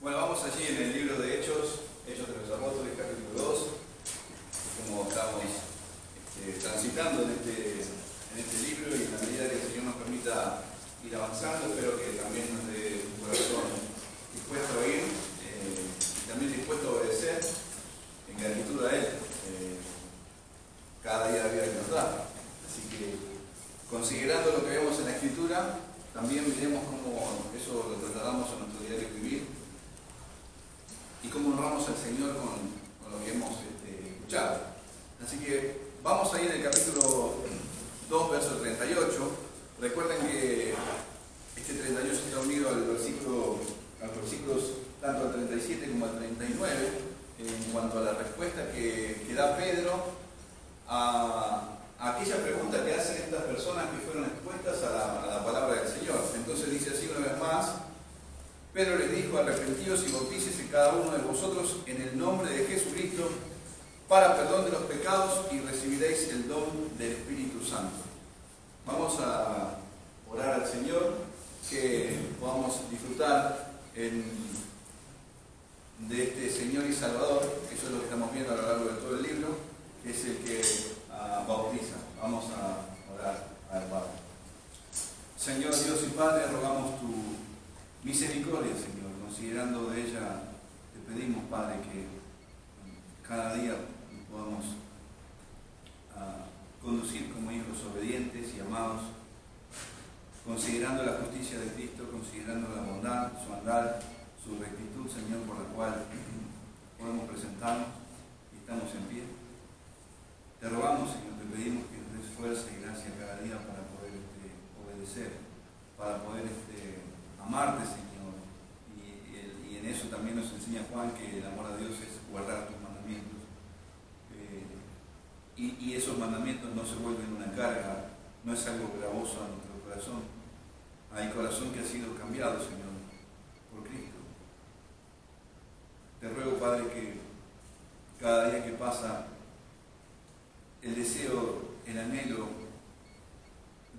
Bueno, vamos allí en el libro de Hechos, Hechos de los Apóstoles, capítulo 2, como estamos transitando en este libro, y en la medida que el Señor nos permita ir avanzando, espero que también nos dé un corazón dispuesto a oír y también dispuesto a obedecer en gratitud a Él cada día de la vida que nos da. Así que, considerando lo que vemos en la Escritura, también miremos cómo eso lo trasladamos a nuestro diario vivir y cómo honramos al Señor con lo que hemos escuchado. Así que vamos a ir al capítulo 2, verso 38. Recuerden que este 38 está unido a los versículos tanto al 37 como al 39, en cuanto a la respuesta que da Pedro a aquella pregunta que hacen estas personas que fueron expuestas a la palabra del Señor. Entonces dice así una vez más: Pedro les dijo: arrepentíos y bautícese cada uno de vosotros en el nombre de Jesucristo para perdón de los pecados y recibiréis el don del Espíritu Santo. Vamos a orar al Señor, que podamos disfrutar de este Señor y Salvador. Eso es lo que estamos viendo a lo largo de todo el libro, que es el que bautiza. Vamos a orar al Padre. Señor Dios y Padre, rogamos tu misericordia, Señor, considerando de ella, te pedimos, Padre, que cada día podamos conducir como hijos obedientes y amados, considerando la justicia de Cristo, considerando la bondad, su andar, su rectitud, Señor, por la cual podemos presentarnos y estamos en pie. Te rogamos, Señor, te pedimos que nos des fuerza y gracia cada día para poder obedecer, para poder amarte, Señor. Y en eso también nos enseña Juan que el amor a Dios es guardar tus mandamientos. Y esos mandamientos no se vuelven una carga, no es algo gravoso a nuestro corazón. Hay corazón que ha sido cambiado, Señor, por Cristo. Te ruego, Padre, que cada día que pasa, el deseo, el anhelo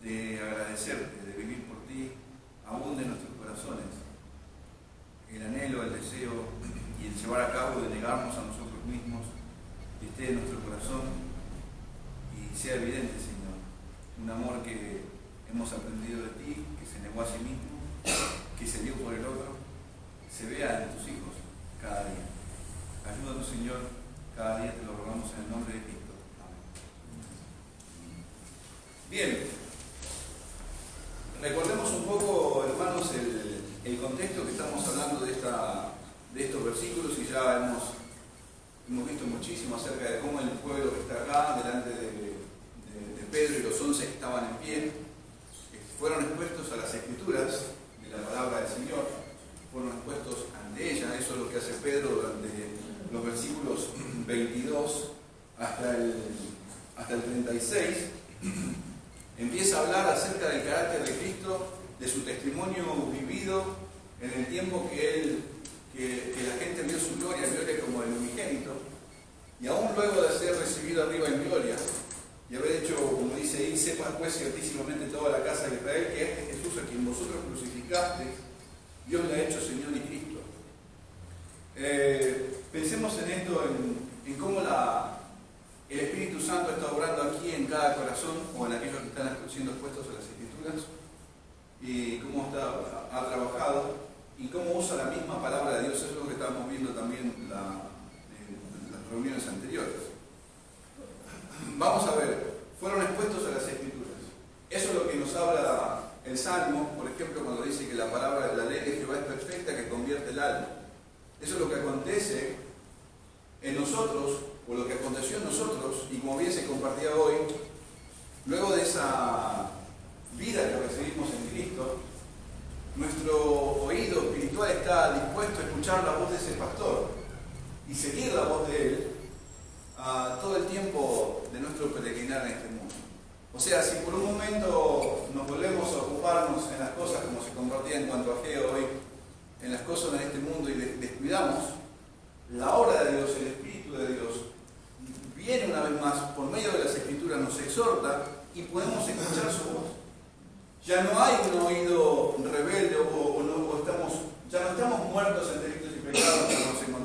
de agradecerte, de vivir por ti, abunde en nuestros corazones. El anhelo, el deseo y el llevar a cabo de negarnos a nosotros mismos esté en nuestro corazón y sea evidente, Señor, un amor que hemos aprendido de ti, que se negó a sí mismo, que se dio por el otro, se vea en tus hijos cada día. Ayúdanos, Señor, cada día te lo rogamos en el nombre de Cristo. Amén. Bien, recordemos un poco, hermanos, el contexto que estamos hablando de estos versículos, y ya hemos visto muchísimo acerca de cómo el pueblo que está acá delante de Pedro y los 11 que estaban en pie fueron expuestos a las Escrituras de la palabra del Señor, fueron expuestos ante ella. Eso es lo que hace Pedro durante los versículos 22 hasta el 36. Empieza a hablar acerca del carácter de Cristo, de su testimonio vivido en el tiempo que la gente vio su gloria como el unigénito, y aún luego de ser recibido arriba en gloria y haber hecho, como dice ahí: sepan pues ciertísimamente toda la casa de Israel que este Jesús a quien vosotros crucificasteis, Dios le ha hecho Señor y Cristo. Pensemos en esto, en cómo el Espíritu Santo está obrando aquí en cada corazón, o en aquellos que están siendo expuestos a las Escrituras, y cómo ha trabajado y cómo usa la misma palabra de Dios. Eso es lo que estamos viendo también en las reuniones anteriores. Vamos a ver, fueron expuestos a las Escrituras. Eso es lo que nos habla el Salmo, por ejemplo, cuando dice que la palabra de la ley de Jehová es perfecta, que convierte el alma. Eso es lo que acontece en nosotros, o lo que aconteció en nosotros, y como bien se compartía hoy, luego de esa vida que recibimos en Cristo, nuestro oído espiritual está dispuesto a escuchar la voz de ese pastor y seguir la voz de él todo el tiempo de nuestro peregrinar en este mundo. O sea, si por un momento nos volvemos a ocuparnos en las cosas, como se compartía en cuanto a Geo hoy, en las cosas en este mundo, y descuidamos la obra de Dios, el Espíritu de Dios, viene una vez más por medio de las Escrituras, nos exhorta y podemos escuchar su voz. Ya no hay un oído rebelde ya no estamos muertos en delitos y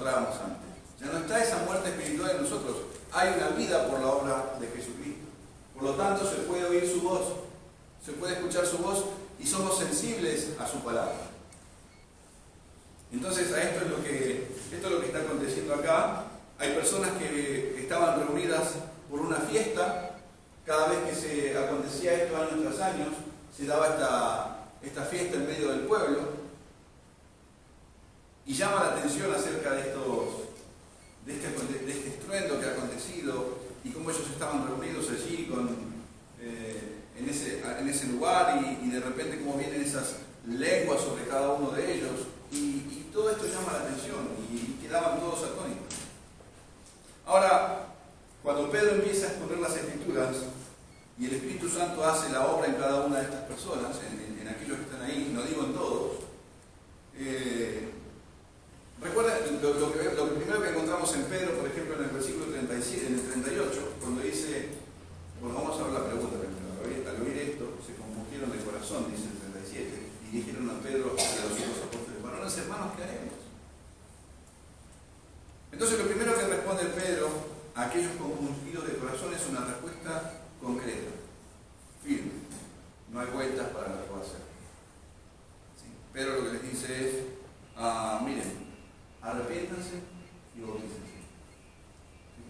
encontrábamos antes. Ya no está esa muerte espiritual en nosotros. Hay una vida por la obra de Jesucristo. Por lo tanto, se puede oír su voz, se puede escuchar su voz y somos sensibles a su palabra. Entonces, esto es lo que está aconteciendo acá. Hay personas que estaban reunidas por una fiesta. Cada vez que se acontecía esto años tras años, se daba esta fiesta en medio del pueblo. Y llama la atención acerca de este estruendo que ha acontecido y cómo ellos estaban reunidos allí en ese lugar y de repente cómo vienen esas lenguas sobre cada uno de ellos. Y todo esto llama la atención y quedaban todos atónitos. Ahora, cuando Pedro empieza a exponer las Escrituras y el Espíritu Santo hace la obra en cada una de estas personas, en aquellos que están ahí, no digo en todos, recuerden lo primero que encontramos en Pedro, por ejemplo, en el versículo 37, en el 38, cuando dice, bueno, vamos a ver la pregunta primero. Al oír esto, se compungieron de corazón, dice el 37, y dijeron a Pedro y a los otros apóstoles: varones hermanos, ¿qué haremos? Entonces, lo primero que responde Pedro a aquellos compungidos de corazón es una respuesta concreta, firme. No hay vueltas para lo que va a hacer. ¿Sí? Pedro lo que les dice es: miren, arrepiéntanse y bautícense. ¿Sí?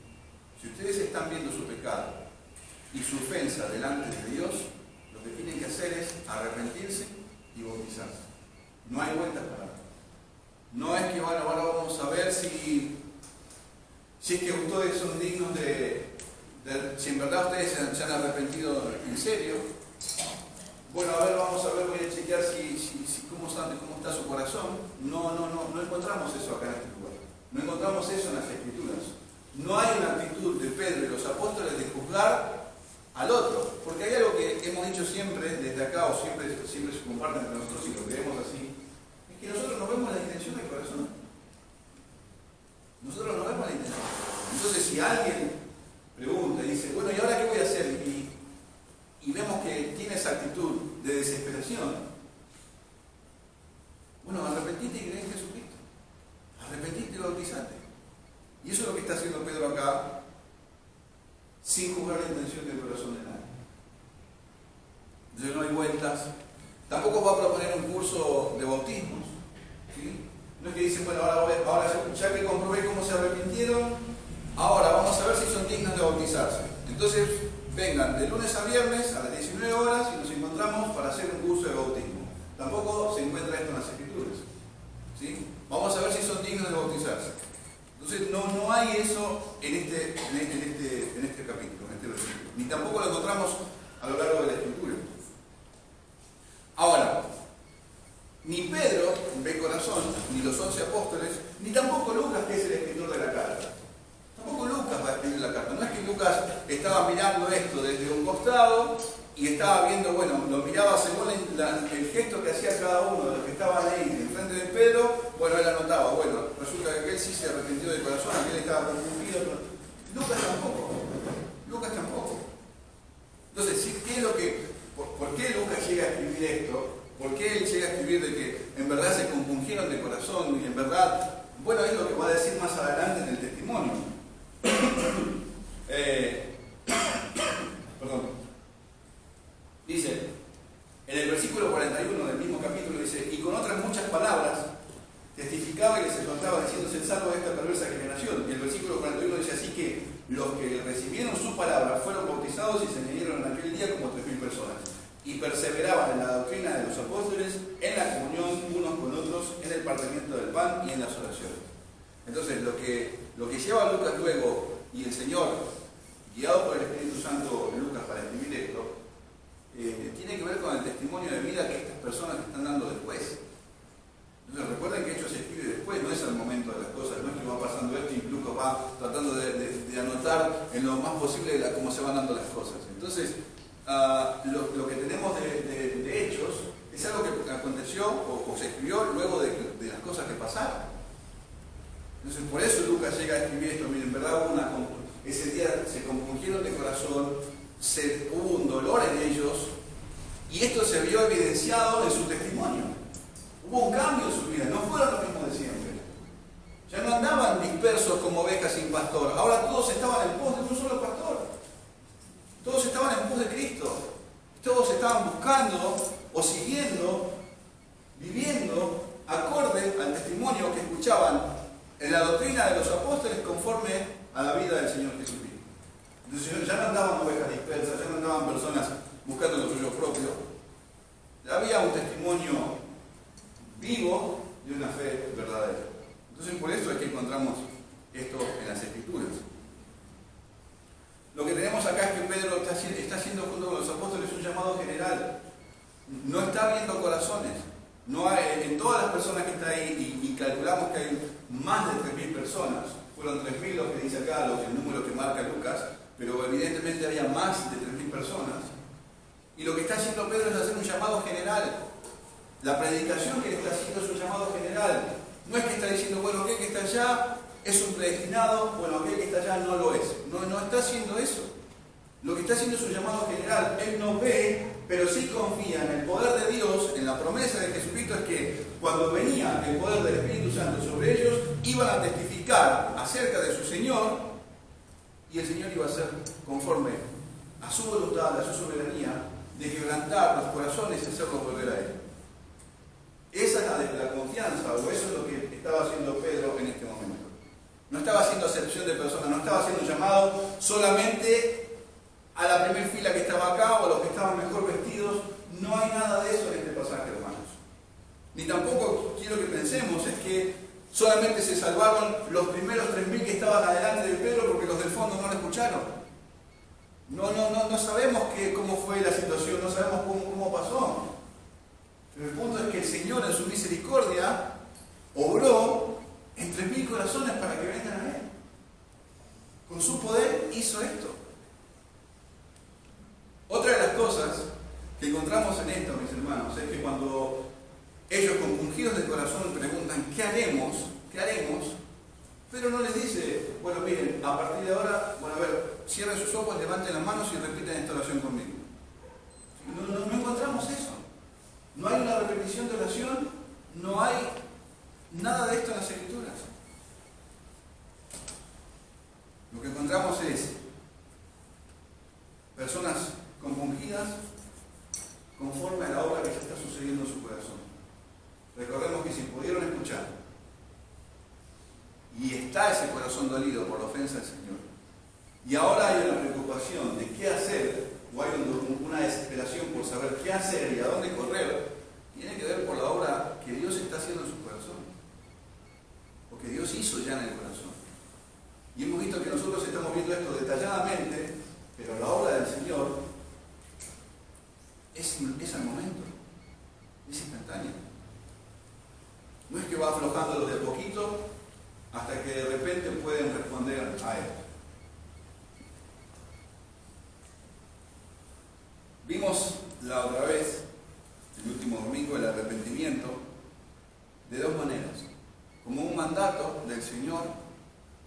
Si ustedes están viendo su pecado y su ofensa delante de Dios, lo que tienen que hacer es arrepentirse y bautizarse. No hay vueltas para nada. No es que bueno, ahora vamos a ver si es que ustedes son dignos si en verdad ustedes se han arrepentido en serio. Bueno, a ver, vamos a ver, voy a chequear cómo está su corazón. No encontramos eso acá en este lugar. No encontramos eso en las Escrituras. No hay una actitud de Pedro y los apóstoles de juzgar al otro, porque hay algo que hemos dicho siempre desde acá, o siempre se comparte entre nosotros y lo creemos así, es que nosotros no vemos la intención del corazón. Nosotros no vemos la intención. Entonces, si alguien pregunta y dice: bueno, ¿y ahora qué voy a hacer? Y vemos que tiene esa actitud de desesperación, bueno, arrepentite y cree en Jesucristo. Arrepentite y bautizate. Y eso es lo que está haciendo Pedro acá, sin juzgar la intención del corazón de nadie. Entonces no hay vueltas. Tampoco va a proponer un curso de bautismos. ¿Sí? No es que dicen: bueno, ahora ya que comprobé cómo se arrepintieron, ahora vamos a ver si son dignos de bautizarse. Entonces, vengan de lunes a viernes a las 19 horas y nos encontramos para hacer un curso de bautismo. Tampoco se encuentra esto en las Escrituras. ¿Sí? Vamos a ver si son dignos de bautizarse. Entonces, no hay eso en este capítulo, en este versículo. Ni tampoco lo encontramos a lo largo de la Escritura. Ahora, ni Pedro ve corazón, ni los 11 apóstoles, ni tampoco Lucas, que es el escritor de la carta. Tampoco Lucas va a escribir la carta. No es que Lucas estaba mirando esto desde un costado y estaba viendo, bueno, lo miraba según el gesto que hacía cada uno de los que estaban ahí enfrente de Pedro. Bueno, él anotaba: bueno, resulta que aquel sí se arrepintió de corazón, aquel estaba confundido. Lucas tampoco. Entonces, ¿por qué Lucas llega a escribir esto? ¿Por qué él llega a escribir de que en verdad se compungieron de corazón y en verdad, bueno, es lo que va a decir más adelante en el testimonio? Dice, en el versículo 41 del mismo capítulo, dice: y con otras muchas palabras testificaba y les exhortaba, diciéndose: salvo de esta perversa generación. Y el versículo 41 dice: así que los que recibieron su palabra fueron bautizados y se añadieron en aquel día como 3.000 personas. Y perseveraban en la doctrina de los apóstoles, en la comunión unos con otros, en el partimiento del pan y en las oraciones. Entonces, lo que lleva a Lucas luego, y el Señor, guiado por el Espíritu Santo, Lucas, para escribir esto, tiene que ver con el testimonio de vida que estas personas están dando después. Entonces, recuerden que Hechos se escribe después, no es el momento de las cosas, no es que va pasando esto y Lucas va tratando de anotar en lo más posible cómo se van dando las cosas. Entonces, lo que tenemos de Hechos es algo que aconteció o se escribió luego de las cosas que pasaron. Entonces, por eso Lucas llega a escribir esto. Miren, en verdad ese día se compungieron de corazón, hubo un dolor en ellos, y esto se vio evidenciado en su testimonio. Hubo un cambio en su vida, no fueron lo mismo de siempre. Ya no andaban escuchaban en la doctrina de los apóstoles conforme a la vida del Señor Jesucristo. Entonces ya no andaban ovejas dispersas, ya no andaban personas buscando lo suyo propio. Había un testimonio vivo de una fe verdadera. Entonces por eso es que encontramos esto en las Escrituras. Lo que tenemos acá es que Pedro está haciendo junto con los apóstoles un llamado general. No está viendo corazones. No hay, en todas las personas que están ahí, y calculamos que hay más de 3.000 personas, fueron 3.000 los que dice acá, el número que marca Lucas, pero evidentemente había más de 3.000 personas. Y lo que está haciendo Pedro es hacer un llamado general. La predicación que le está haciendo es un llamado general. No es que está diciendo, bueno, aquel que está allá es un predestinado, bueno, aquel que está allá no lo es. No está haciendo eso. Lo que está haciendo es un llamado general. Él no ve, pero sí confía en el poder de Dios, en la promesa de Jesucristo, es que cuando venía el poder del Espíritu Santo sobre ellos, iban a testificar acerca de su Señor, y el Señor iba a ser conforme a su voluntad, a su soberanía, de quebrantar los corazones y hacerlos volver a Él. Esa es la confianza, o eso es lo que estaba haciendo Pedro en este momento. No estaba haciendo acepción de personas, no estaba haciendo llamado solamente a la primera fila que estaba acá o a los que estaban mejor vestidos. No hay nada de eso en este pasaje, hermanos. Ni tampoco quiero que pensemos es que solamente se salvaron los primeros 3.000 que estaban adelante de Pedro porque los del fondo no lo escucharon. No sabemos cómo fue la situación, no sabemos cómo pasó. Pero el punto es que el Señor en su misericordia obró en 3.000 corazones para que vengan a Él. Con su poder hizo esto. Otra de las cosas que encontramos en esto, mis hermanos, es que cuando ellos compungidos de corazón preguntan ¿qué haremos? ¿Qué haremos? Pero no les dice, bueno, miren, a partir de ahora, bueno, a ver, cierren sus ojos, levanten las manos y repiten esta oración conmigo. No encontramos eso. No hay una repetición de oración, no hay nada de esto en las Escrituras. Lo que encontramos es personas compungidas conforme a la obra que ya está sucediendo en su corazón. Recordemos que si pudieron escuchar y está ese corazón dolido por la ofensa del Señor, y ahora hay una preocupación de qué hacer, o hay una desesperación por saber qué hacer y a dónde correr, tiene que ver por la obra que Dios está haciendo en su corazón, o que Dios hizo ya en el corazón. Y hemos visto que nosotros estamos viendo esto detalladamente, pero la obra del Señor es al momento, es instantánea. No es que va aflojándolos de a poquito hasta que de repente pueden responder a Él. Vimos la otra vez, el último domingo, el arrepentimiento de dos maneras. Como un mandato del Señor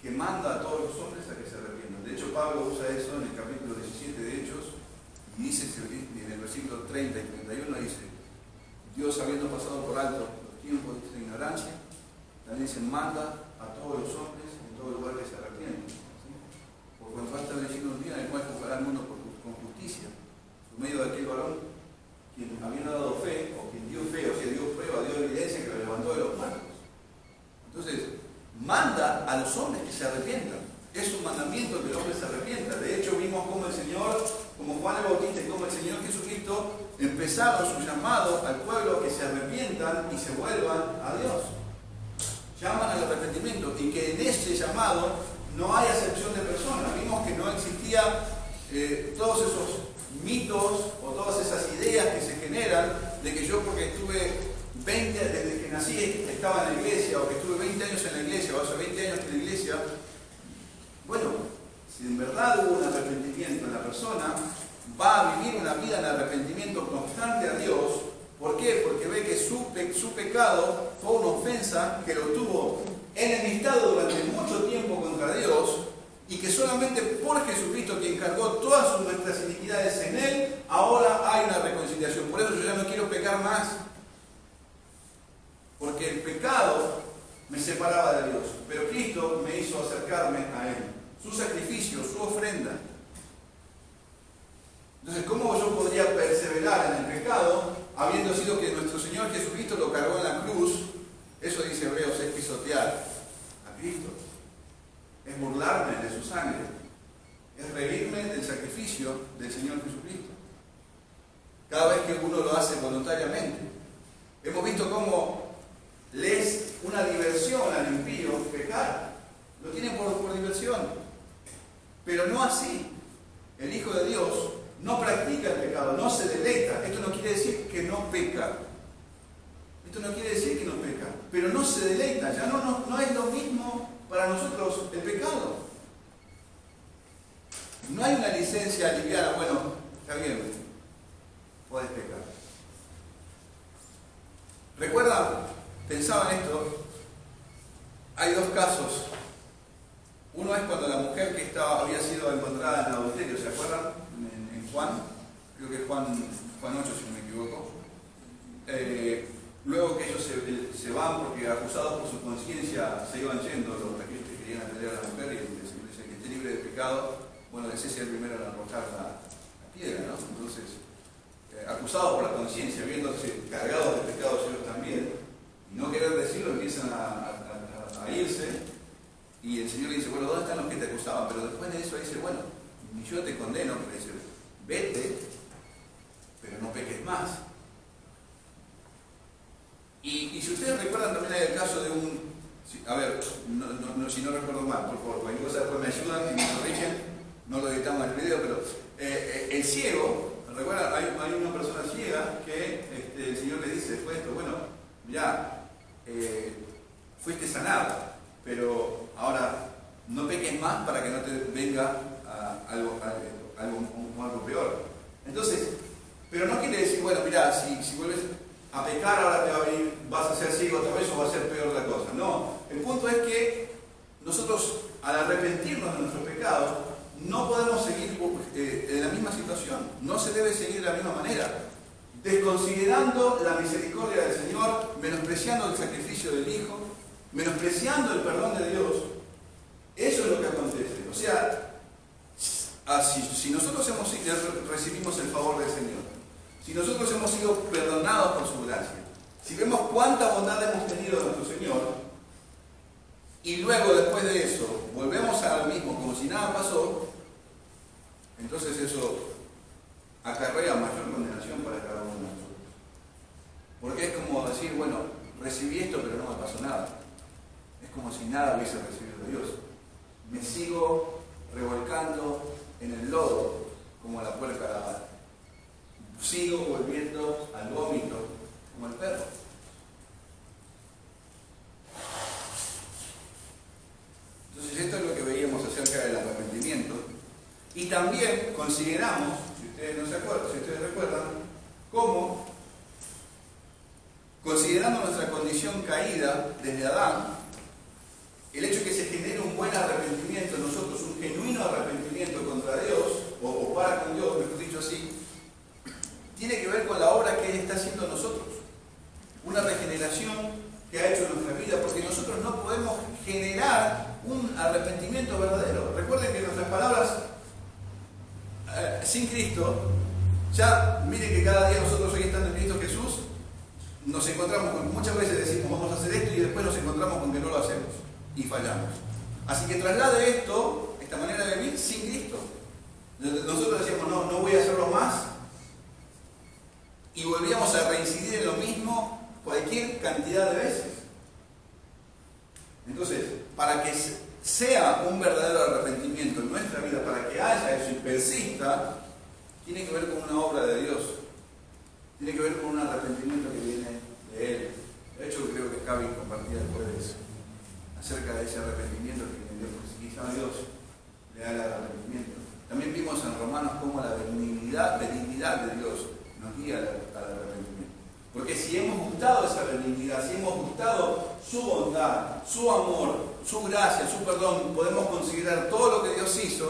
que manda a todos los hombres a que se arrepientan. De hecho, Pablo usa eso en el capítulo 17 de Hechos, y dice en el versículo 30 y 31, dice, Dios, habiendo pasado por alto los tiempos de esta ignorancia, también se manda a todos los hombres en todo lugar que se arrepientan. ¿Sí? Por cuanto va a estar diciendo un día en el cual juzgará al mundo con justicia, por medio de aquel varón quien habiendo dado fe, o quien dio fe, o sea, dio prueba, dio evidencia que lo levantó de los muertos. Entonces, manda a los hombres que se arrepientan. Es un mandamiento que el hombre se arrepienta. De hecho, vimos cómo el Señor, como Juan el Bautista y como el Señor Jesucristo, empezaron su llamado al pueblo a que se arrepientan y se vuelvan a Dios. Llaman al arrepentimiento, y que en ese llamado no hay acepción de personas. Vimos que no existía todos esos mitos o todas esas ideas que se generan de que yo, porque estuve 20, desde que nací estaba en la iglesia, o que estuve 20 años en la iglesia, o hace 20 años en la iglesia. Bueno, si en verdad hubo un arrepentimiento en la persona, va a vivir una vida en arrepentimiento constante a Dios. ¿Por qué? Porque ve que su pecado fue una ofensa que lo tuvo enemistado durante mucho tiempo contra Dios, y que solamente por Jesucristo, quien cargó todas nuestras iniquidades en Él, ahora hay una reconciliación. Por eso yo ya no quiero pecar más, porque el pecado me separaba de Dios, pero Cristo me hizo acercarme a Él. Su sacrificio, su ofrenda. Entonces, ¿cómo yo podría perseverar en el pecado, habiendo sido que nuestro Señor Jesucristo lo cargó en la cruz? Eso dice Hebreos, es pisotear no así. El Hijo de Dios no practica el pecado, no se deleita. Esto no quiere decir que no peca. Esto no quiere decir que no peca, pero no se deleita. Ya no es lo mismo para nosotros el pecado. No hay una licencia liviana, bueno, está bien, podés pecar. ¿Recuerdan? Pensaba en esto. Hay dos casos. Uno es cuando la mujer que había sido encontrada en adulterio, ¿se acuerdan? En Juan, creo que es Juan 8, si no me equivoco. Luego que ellos se van porque acusados por su conciencia se iban yendo los aquellos que querían apedrear a la mujer, y el Señor dice que esté libre de pecado, bueno, ese es el primero en arrojar la piedra, ¿no? Entonces, acusados por la conciencia, viéndose cargados de pecados ellos también, y no querer decirlo, empiezan a irse. Y el Señor le dice, bueno, ¿dónde están los que te acusaban? Pero después de eso dice, bueno, ni yo te condeno, pero dice, vete, pero no peques más. Y si ustedes recuerdan, también hay el caso de a ver, si no recuerdo mal, por favor, cualquier cosa después me ayudan y me corrigen, no lo editamos en el video, pero el ciego, recuerdan, hay una persona ciega que el Señor le dice después de esto, bueno, ya, fuiste sanado, pero ahora no peques más para que no te venga algo peor. Entonces, pero no quiere decir, bueno, mira, si vuelves a pecar ahora te va a venir, vas a ser ciego otra vez o va a ser peor la cosa. No, el punto es que nosotros al arrepentirnos de nuestros pecados no podemos seguir en la misma situación, no se debe seguir de la misma manera, desconsiderando la misericordia del Señor, menospreciando el sacrificio del Hijo, menospreciando el perdón de Dios. Eso es lo que acontece. O sea, si nosotros recibimos el favor del Señor, si nosotros hemos sido perdonados por su gracia, si vemos cuánta bondad hemos tenido de nuestro Señor, y luego después de eso volvemos a lo mismo como si nada pasó, entonces eso acarrea mayor condenación para cada uno de nosotros. Porque es como decir, bueno, recibí esto pero no me pasó nada. Es como si nada hubiese recibido de Dios. Me sigo revolcando en el lodo como la puerca lavada. Sigo volviendo al vómito como el perro. Entonces esto es lo que veíamos acerca del arrepentimiento. Y también consideramos, si ustedes recuerdan, cómo, considerando nuestra condición caída desde Adán, el hecho de que se genere un buen arrepentimiento en nosotros, un genuino arrepentimiento contra Dios, o para con Dios, mejor dicho así, tiene que ver con la obra que Él está haciendo en nosotros. Una regeneración que ha hecho en nuestra vida, porque nosotros no podemos generar un arrepentimiento verdadero. Recuerden que nuestras palabras sin Cristo, ya miren que cada día nosotros hoy estando en Cristo Jesús, nos encontramos con, muchas veces decimos vamos a hacer esto y después nos encontramos con que no lo hacemos y fallamos. Así que traslade esto, esta manera de vivir, sin Cristo. Nosotros decíamos no voy a hacerlo más, y volvíamos a reincidir en lo mismo cualquier cantidad de veces. Entonces, para que sea un verdadero arrepentimiento en nuestra vida, para que haya eso y persista, tiene que ver con una obra de Dios. Tiene que ver con un arrepentimiento que viene de Él. De hecho, creo que Javi compartía después de eso, acerca de ese arrepentimiento que viene de Dios, porque si quizá Dios le da el arrepentimiento. También vimos en Romanos cómo la benignidad de Dios nos guía al arrepentimiento. Porque si hemos gustado esa benignidad, si hemos gustado su bondad, su amor, su gracia, su perdón, podemos considerar todo lo que Dios hizo,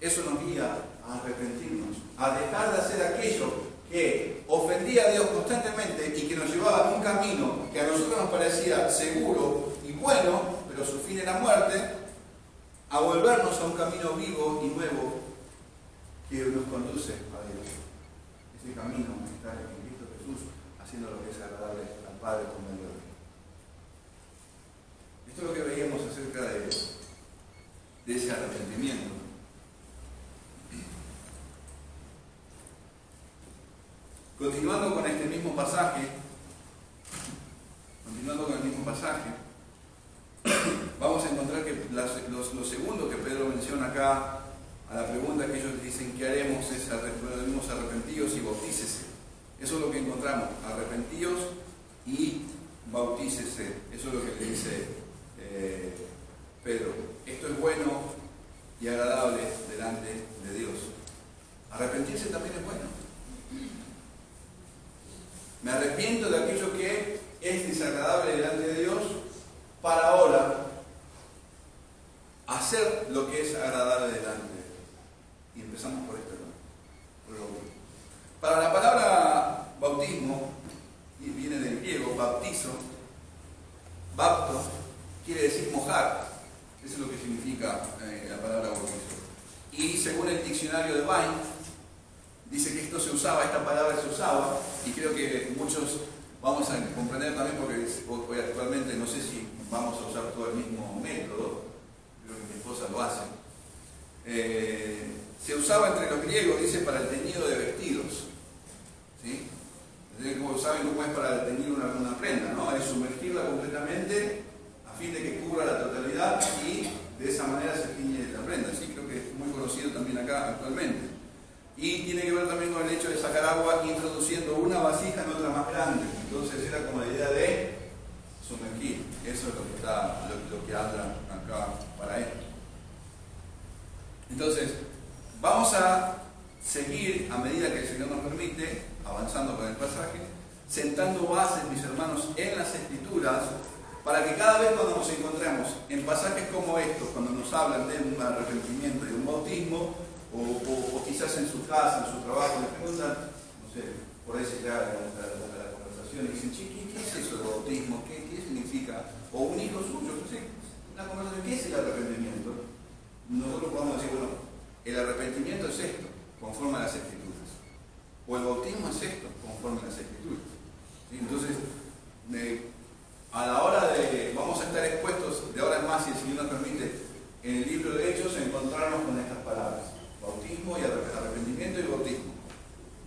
eso nos guía a arrepentirnos, a dejar de hacer aquello que ofendía a Dios constantemente y que nos llevaba a un camino que a nosotros nos parecía seguro y bueno, pero su fin era muerte, a volvernos a un camino vivo y nuevo que nos conduce a Dios. Ese camino está en Cristo Jesús, haciendo lo que es agradable al Padre por medio de Él. Esto es lo que veíamos acerca de ese arrepentimiento. Continuando con este mismo pasaje, vamos a encontrar que lo segundo que Pedro menciona acá a la pregunta que ellos dicen ¿qué haremos? Es arrepentidos y bautícese. Eso es lo que encontramos, arrepentidos y bautícese. Eso es lo que le dice Pedro. Esto es bueno y agradable delante de Dios. Arrepentirse también es bueno. Me arrepiento de aquello que es desagradable delante de Dios para ahora hacer lo que es agradable delante de Dios. Y empezamos por esto, ¿no? Para la palabra bautismo, y viene del griego, bautizo, bapto, quiere decir mojar. Eso es lo que significa la palabra bautizo. Y según el diccionario de Vine, dice que esto se usaba, esta palabra se usaba, y creo que muchos vamos a comprender también, porque actualmente no sé si vamos a usar todo el mismo método, creo que mi esposa lo hace. Se usaba entre los griegos, dice, para el teñido de vestidos. ¿Sí? Como saben cómo es para teñir una prenda, ¿no? Es sumergirla completamente a fin de que cubra la totalidad y de esa manera se tiñe la prenda. ¿Sí? Creo que es muy conocido también acá actualmente. Y tiene que ver también con el hecho de sacar agua introduciendo una vasija en otra más grande. Entonces era como la idea de sumergir. Eso es lo que habla acá para esto. Entonces, vamos a seguir, a medida que el Señor nos permite, avanzando con el pasaje, sentando bases, mis hermanos, en las Escrituras, para que cada vez cuando nos encontremos en pasajes como estos, cuando nos hablan de un arrepentimiento y de un bautismo, o quizás en su casa, en su trabajo, le preguntan, no sé, por ahí se crea la conversación y dicen, ¿qué es eso de bautismo? ¿Qué significa? O un hijo suyo, no sé, una conversación, ¿qué es el arrepentimiento? Nosotros podemos decir, bueno, el arrepentimiento es esto, conforme a las Escrituras. O el bautismo es esto, conforme a las Escrituras. ¿Sí? Entonces, a la hora de, vamos a estar expuestos de ahora en más, si el Señor nos permite, en el libro de Hechos, a encontrarnos con estas palabras. Bautismo y arrepentimiento y bautismo.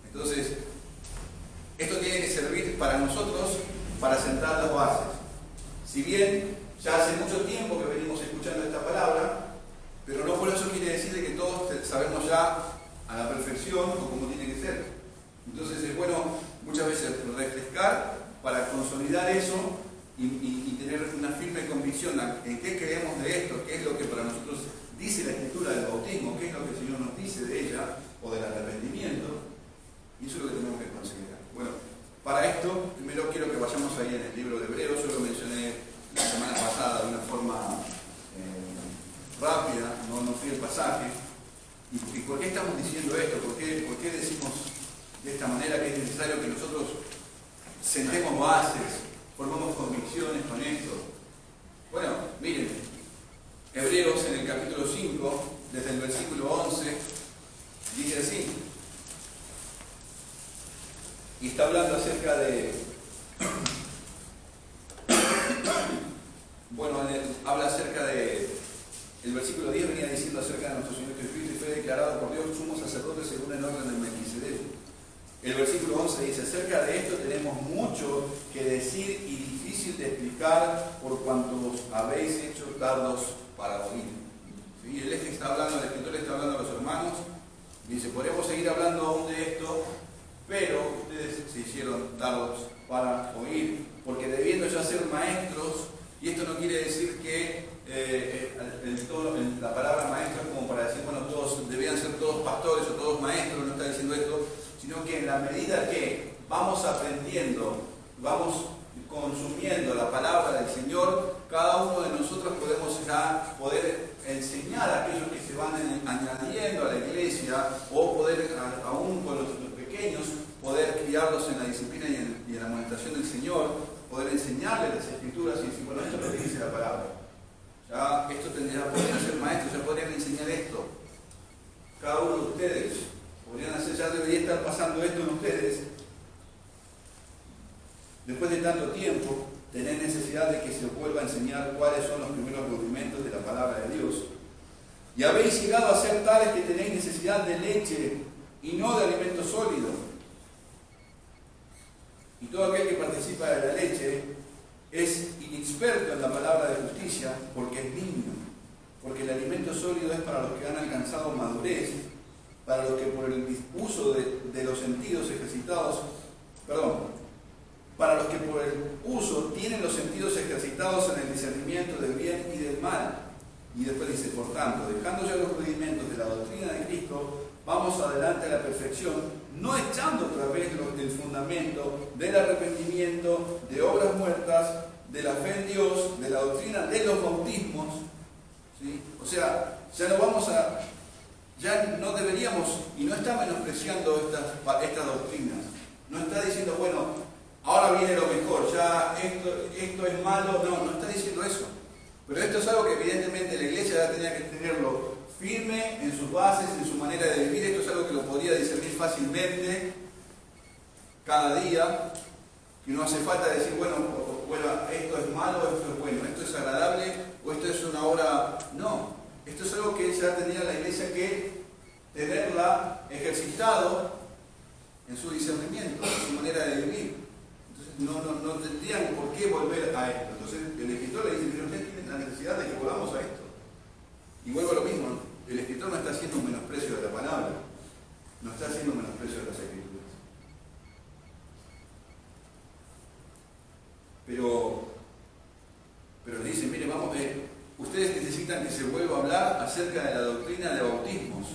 Entonces, esto tiene que servir para nosotros para sentar las bases. Si bien ya hace mucho tiempo que venimos escuchando esta palabra, pero no por eso quiere decir que todos sabemos ya a la perfección o cómo tiene que ser. Entonces es bueno muchas veces refrescar para consolidar eso y tener una firme convicción en qué creemos de esto, qué es lo que para nosotros dice la Escritura del bautismo, qué es lo que el Señor nos dice de ella o del arrepentimiento, y eso es lo que tenemos que considerar. Bueno, para esto, primero quiero que vayamos ahí en el libro de Hebreos. Yo lo mencioné la semana pasada de una forma rápida, no fui el pasaje. ¿Y por qué estamos diciendo esto? ¿Por qué decimos de esta manera que es necesario que nosotros sentemos bases, formamos convicciones con esto? Bueno, miren, Hebreos en el capítulo 5, desde el versículo 11, dice así, y está hablando acerca de, bueno, habla acerca de, el versículo 10 venía diciendo acerca de nuestro Señor Jesucristo y fue declarado por Dios sumo sacerdote según el orden del Melquisedec. El versículo 11 dice, acerca de esto tenemos mucho que decir y difícil de explicar por cuantos habéis hecho tardos para oír. ¿Sí? El escritor está hablando a los hermanos, dice, podemos seguir hablando aún de esto, pero ustedes se hicieron tardos para oír, porque debiendo ya ser maestros, y esto no quiere decir que la palabra maestro es como para decir, bueno, todos debían ser todos pastores o todos maestros, no está diciendo esto, sino que en la medida que vamos aprendiendo, vamos consumiendo la palabra del Señor, cada uno de nosotros podemos ya poder enseñar a aquellos que se van añadiendo a la iglesia, o poder, aún con los pequeños, poder criarlos en la disciplina y en la amonestación del Señor, poder enseñarles las Escrituras y decir, bueno, esto es lo que dice la palabra. Ya esto podrían ser maestros, ya podrían enseñar esto. Cada uno de ustedes podrían hacer, ya debería estar pasando esto en ustedes. Después de tanto tiempo, tener necesidad de que se os vuelva a enseñar cuáles son los primeros rudimentos de la palabra de Dios. Y habéis llegado a ser tales que tenéis necesidad de leche y no de alimento sólido. Y todo aquel que participa de la leche es inexperto en la palabra de justicia porque es niño. porque el alimento sólido es para los que han alcanzado madurez, para los que por el uso de los sentidos ejercitados, para los que por el uso tienen los sentidos ejercitados en el discernimiento del bien y del mal. Y después dice, por tanto, dejando ya los rudimentos de la doctrina de Cristo, vamos adelante a la perfección, no echando otra vez el fundamento del arrepentimiento, de obras muertas, de la fe en Dios, de la doctrina de los bautismos, ¿sí? O sea, ya no deberíamos, y no está menospreciando estas doctrinas, no está diciendo, bueno, ahora viene lo mejor, ya esto es malo, no está diciendo eso. Pero esto es algo que evidentemente la iglesia ya tenía que tenerlo firme en sus bases, en su manera de vivir. Esto es algo que lo podía discernir fácilmente cada día, que no hace falta decir, bueno, esto es malo, esto es bueno, esto es agradable o esto es una obra. No, esto es algo que ya tenía la iglesia que tenerla ejercitado en su discernimiento, en su manera de vivir. Entonces no tendrían por qué volver a esto. Entonces el escritor le dice, pero ustedes tienen la necesidad de que volvamos a esto. Y vuelvo a lo mismo, ¿no? El escritor no está haciendo un menosprecio de la palabra, no está haciendo un menosprecio de las escrituras. Pero le dice, mire, vamos a ver, ustedes necesitan que se vuelva a hablar acerca de la doctrina de bautismos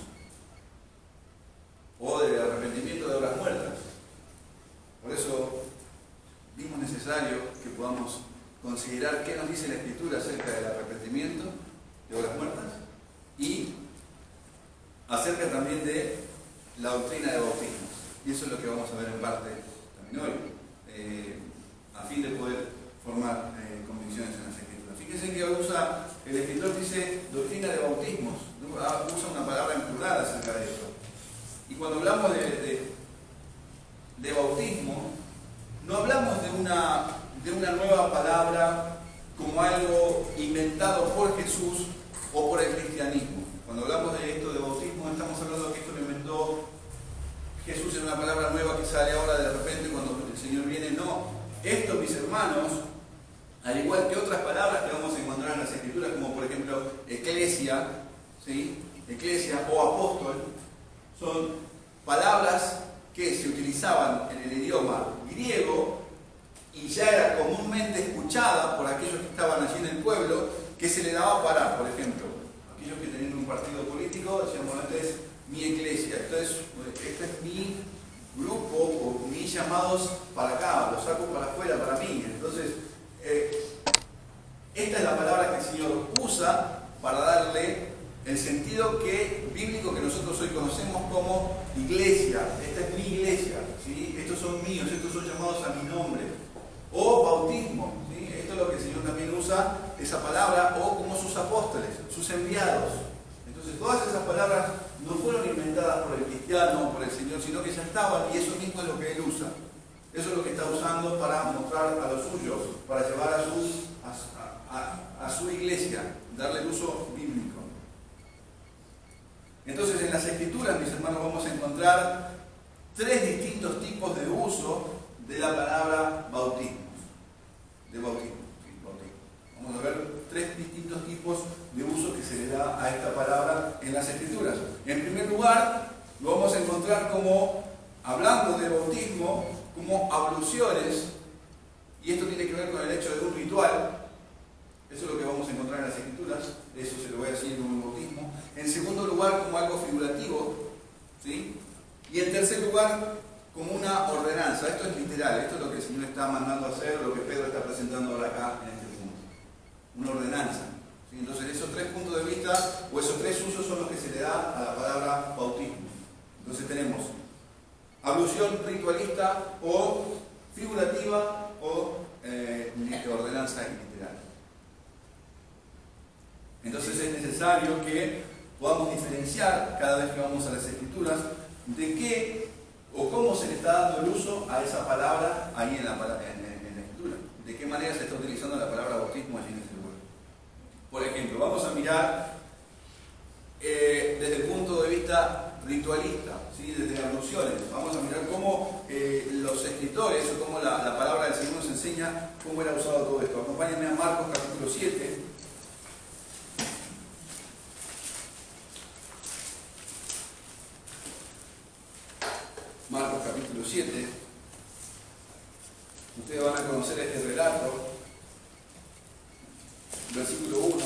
o del arrepentimiento de obras muertas. Por eso vimos necesario que podamos considerar qué nos dice la Escritura acerca del arrepentimiento de obras muertas y acerca también de la doctrina de bautismos. Y eso es lo que vamos a ver en parte también hoy, a fin de poder formar convicciones en las Escrituras. Fíjense que el escritor dice doctrina de bautismos, usa una palabra en plural acerca de esto. Y cuando hablamos de bautismo, no hablamos de una nueva palabra como algo inventado por Jesús o por el cristianismo. Cuando hablamos de esto de bautismo, estamos hablando de que esto lo inventó Jesús en una palabra nueva que sale ahora de repente cuando el Señor viene. No, esto, mis hermanos, al igual que otras palabras que vamos a encontrar en las Escrituras, como por ejemplo eclesia, ¿sí? Eclesia o apóstol, son palabras que se utilizaban en el idioma griego y ya era comúnmente escuchada por aquellos que estaban allí en el pueblo, que se le daba para, por ejemplo, aquellos que tenían un partido político, decían, bueno, esta es mi iglesia, este es mi grupo o mis llamados para acá, los saco para afuera, para mí. Entonces, esta es la palabra que el Señor usa para darle el sentido bíblico que nosotros hoy conocemos como iglesia. Esta es mi iglesia, ¿sí? Estos son míos, estos son llamados a mi nombre. O bautismo, ¿sí? Esto es lo que el Señor también usa, esa palabra, o como sus apóstoles, sus enviados. Entonces todas esas palabras no fueron inventadas por el cristiano o por el Señor, sino que ya estaban, y eso mismo es lo que Él usa. Eso es lo que está usando para mostrar a los suyos, para llevar a su iglesia, darle el uso bíblico. Entonces en las Escrituras, mis hermanos, vamos a encontrar tres distintos tipos de uso de la palabra bautismo. De bautismo, sí, bautismo. Vamos a ver tres distintos tipos de uso que se le da a esta palabra en las Escrituras. En primer lugar, lo vamos a encontrar como, hablando de bautismo, como abluciones, y esto tiene que ver con el hecho de un ritual. Eso es lo que vamos a encontrar en las Escrituras, eso se lo voy a decir como el bautismo. En segundo lugar, como algo figurativo, ¿sí? Y en tercer lugar, como una ordenanza. Esto es literal, esto es lo que el Señor está mandando a hacer, lo que Pedro está presentando ahora acá en este punto. Una ordenanza. ¿Sí? Entonces esos tres puntos de vista, o esos tres usos son los que se le da a la palabra bautismo. Entonces tenemos ablución ritualista o figurativa o ordenanza literal. Entonces es necesario que podamos diferenciar cada vez que vamos a las Escrituras de qué o cómo se le está dando el uso a esa palabra ahí en la Escritura. De qué manera se está utilizando la palabra bautismo allí en ese lugar. Por ejemplo, vamos a mirar desde el punto de vista ritualista, ¿sí? Desde las nociones. Vamos a mirar cómo los escritores o cómo la palabra del Señor nos enseña cómo era usado todo esto. Acompáñenme a Marcos capítulo 7. versículo 1,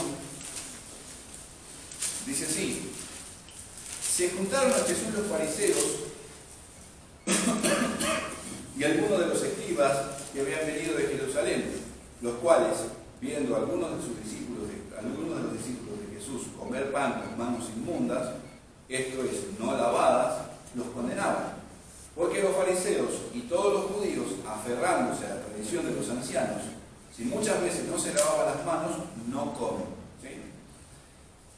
dice así: se juntaron a Jesús los fariseos y algunos de los escribas que habían venido de Jerusalén, los cuales, viendo a algunos de los discípulos de Jesús comer pan con manos inmundas, esto es, no lavadas, los condenaban. Porque los fariseos y todos los judíos, aferrándose a la tradición de los ancianos, si muchas veces no se lavaban las manos, no comen. ¿Sí?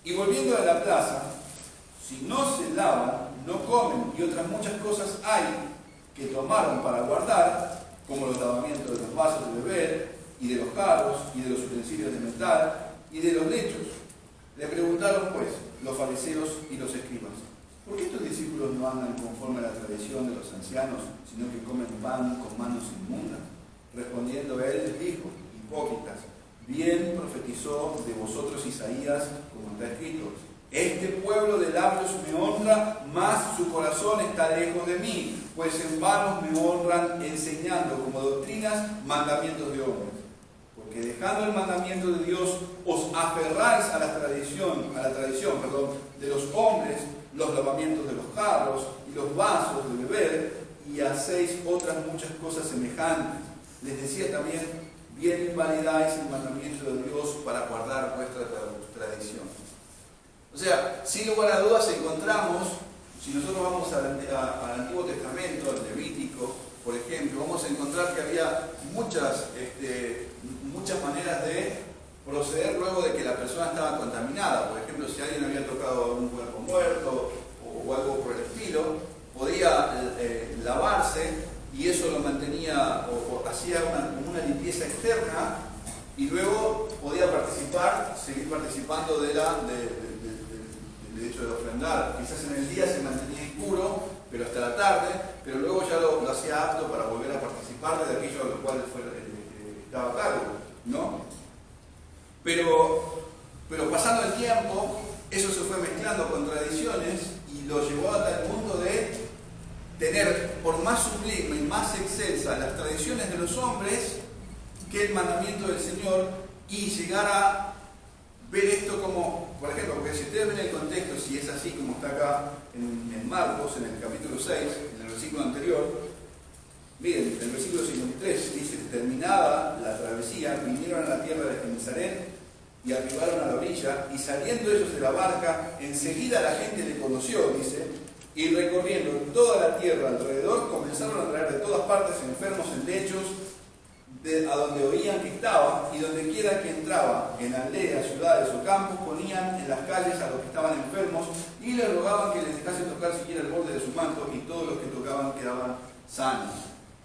Y volviendo a la plaza, si no se lavan, no comen, y otras muchas cosas hay que tomaron para guardar, como los lavamientos de los vasos de beber, y de los carros, y de los utensilios de metal, y de los lechos. Le preguntaron pues los fariseos y los escribas: ¿por qué estos discípulos no andan conforme a la tradición de los ancianos, sino que comen pan con manos inmundas? Respondiendo él les dijo: hipócritas, bien profetizó de vosotros Isaías, como está escrito: este pueblo de labios me honra, mas su corazón está lejos de mí, pues en vano me honran, enseñando como doctrinas mandamientos de hombres. Porque dejando el mandamiento de Dios, os aferráis a la tradición, de los hombres, los lavamientos de los jarros y los vasos de beber, y hacéis otras muchas cosas semejantes. Les decía también: bien invalidáis el mandamiento de Dios para guardar vuestra tradición. O sea, sin lugar a dudas encontramos, si nosotros vamos al Antiguo Testamento, al Levítico, por ejemplo, vamos a encontrar que había muchas maneras de proceder luego de que la persona estaba contaminada. Por ejemplo, si alguien había tocado un cuerpo muerto o algo por el estilo, podía lavarse, y eso lo mantenía o hacía una limpieza externa, y luego podía seguir participando del hecho de ofrendar. Quizás en el día se mantenía impuro, pero hasta la tarde, pero luego ya lo hacía apto para volver a participar de aquello a lo cual estaba a cargo, ¿no? Pero pasando el tiempo, eso se fue mezclando con tradiciones y lo llevó hasta el punto de tener por más sublime y más excelsa las tradiciones de los hombres que el mandamiento del Señor, y llegar a ver esto como, por ejemplo, porque si ustedes ven el contexto, si es así como está acá en Marcos, en el capítulo 6, en el versículo anterior, miren, el versículo 53 dice: terminada la travesía, vinieron a la tierra de Genesaret y arribaron a la orilla, y saliendo ellos de la barca, enseguida la gente le conoció, dice, y recorriendo toda la tierra alrededor, comenzaron a traer de todas partes enfermos en lechos, a donde oían que estaba, y donde quiera que entraba, en aldeas, ciudades o campos, ponían en las calles a los que estaban enfermos y les rogaban que les dejase tocar siquiera el borde de su manto, y todos los que tocaban quedaban sanos.